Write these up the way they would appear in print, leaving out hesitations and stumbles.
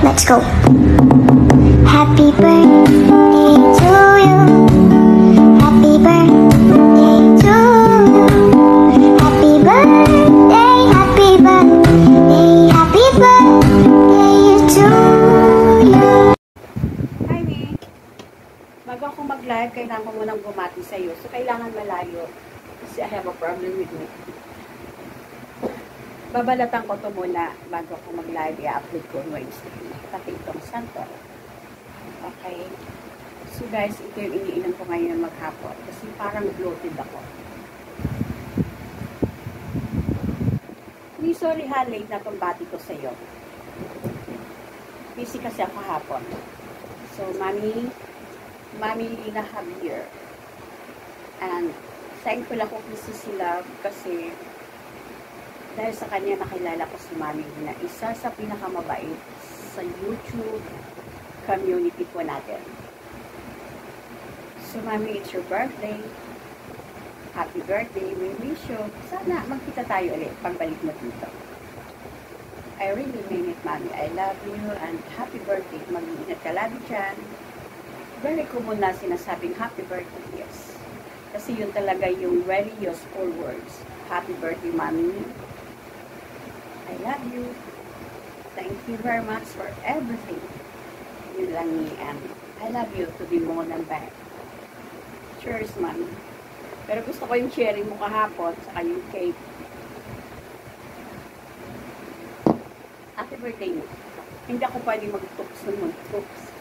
Let's go. Happy birthday to you. Happy birthday to you. Happy birthday, happy birthday, happy birthday to you. Hi, Nick. Bago ako mag-live, kailangan ko munang bumati sa'yo. So, kailangan malayo. Kasi I have a problem with me. Babalatan ko ito muna bago ako mag-live. I-upload ko Wednesday. Pati itong santo. Okay. So, guys, ito yung iniinom ko ngayon maghapon. Kasi parang bloated ako. Please, sorry ha, late na itong bati ko sa'yo. Busy kasi ako hapon. So, Mami Lina Javier. And, thankful ako si Love kasi dahil sa kanya nakilala ko si Mami Lina. Isa sa pinakamabait sa YouTube community po natin. So, Mami, it's your birthday. Happy birthday. We wish you. Sana magkita tayo ulit pagbalik mo dito. I really mean it, Mami. I love you and happy birthday. Mag-iingat ka lagi dyan. Very common na sinasabing happy birthday, yes. Kasi yun talaga yung very useful words. Happy birthday, Mami. I love you. Thank you very much for everything. Yun lang ni Anne. I love you to be more than that. Cheers, Mami. Pero gusto ko yung sharing mo kahapon saka yung cake. Happy birthday mo. Hindi ako pwede mag-tooks ng mag-tooks.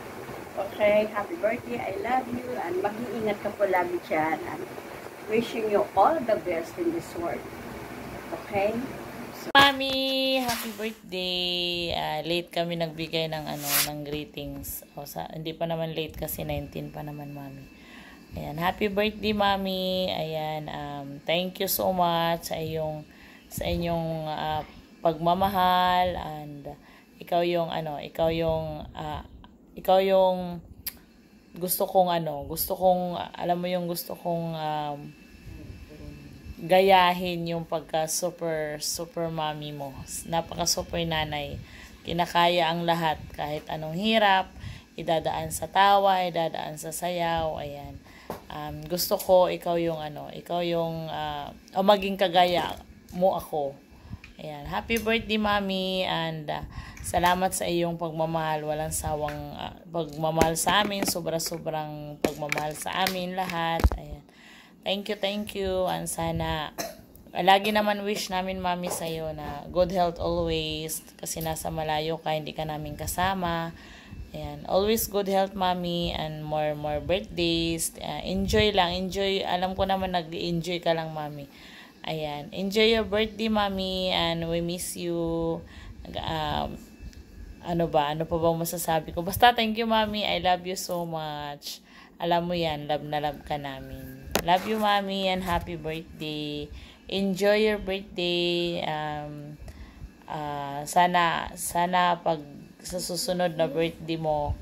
Okay, happy birthday. I love you. And mag-iingat ka po lagi dyan. And wishing you all the best in this world. Okay? So, Mami, happy birthday. Late kami nagbigay ng ng greetings. Hindi pa naman late kasi 19 pa naman, Mami. Ayan, happy birthday, Mami. Ayan, thank you so much sa inyong pagmamahal and ikaw yung gusto kong alam mo yung gusto kong gayahin yung pagka super mami mo. Napaka super nanay. Kinakaya ang lahat kahit anong hirap, idadaan sa tawa, idadaan sa sayaw. Ayan. Gusto ko ikaw yung maging kagaya mo ako. Ayan. Happy birthday, Mami, and salamat sa iyong pagmamahal. Walang sawang pagmamahal sa amin. Sobrang pagmamahal sa amin lahat. Ayan. Thank you. And sana lagi naman wish namin, Mami, sa iyo na good health always kasi nasa malayo ka, hindi ka namin kasama. Ayan. Always good health, Mami, and more birthdays. Enjoy lang. Enjoy. Alam ko naman nag-enjoy ka lang, Mami. Ayan. Enjoy your birthday, Mami, and we miss you. Ano pa bang masasabi ko? Basta thank you, Mami. I love you so much. Alam mo yan, love na love ka namin. Love you, Mami, and happy birthday. Enjoy your birthday. Sana pag sa susunod na birthday mo,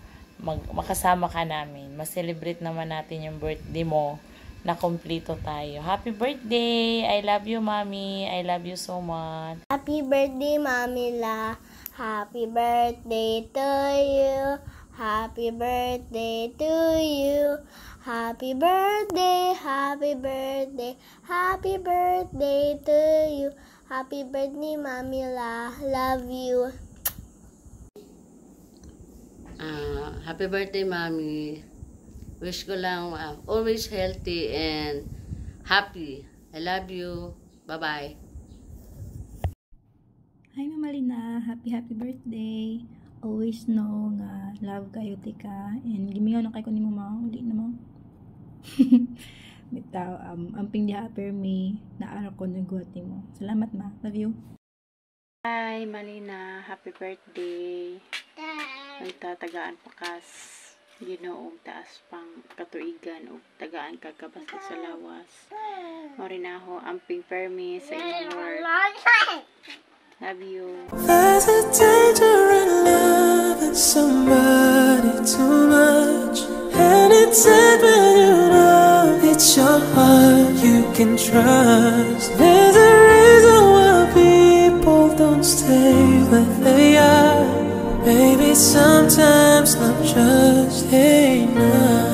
makasama ka namin. Mas-celebrate naman natin yung birthday mo na kompleto tayo. Happy birthday! I love you, Mami. I love you so much. Happy birthday, Mami La. Happy birthday to you. Happy birthday to you. Happy birthday, happy birthday, happy birthday to you. Happy birthday, Mami La. Love you. Happy birthday, Mami. Wish ko lang always healthy and happy. I love you. Bye-bye. Hi, Mama Lina. Happy birthday. Always know nga love kayo tika. And gimingaw na kay ko ni mo uli na mo. Bitaw, amping di happy me. Naara ko nagguhat ni mo. Salamat, ma. Love you. Hi, Malina. Happy birthday. Nagtatagaan pa kas Ginoong taas pang katuigan o tagaan kagabasta sa lawas. Morinaho amping permi sa inyong world. Love you. There's a danger in loving somebody too much, and it's sad when you know it's your heart you can trust. There's a reason why people don't stay where they are, baby. sometimes love just ain't enough.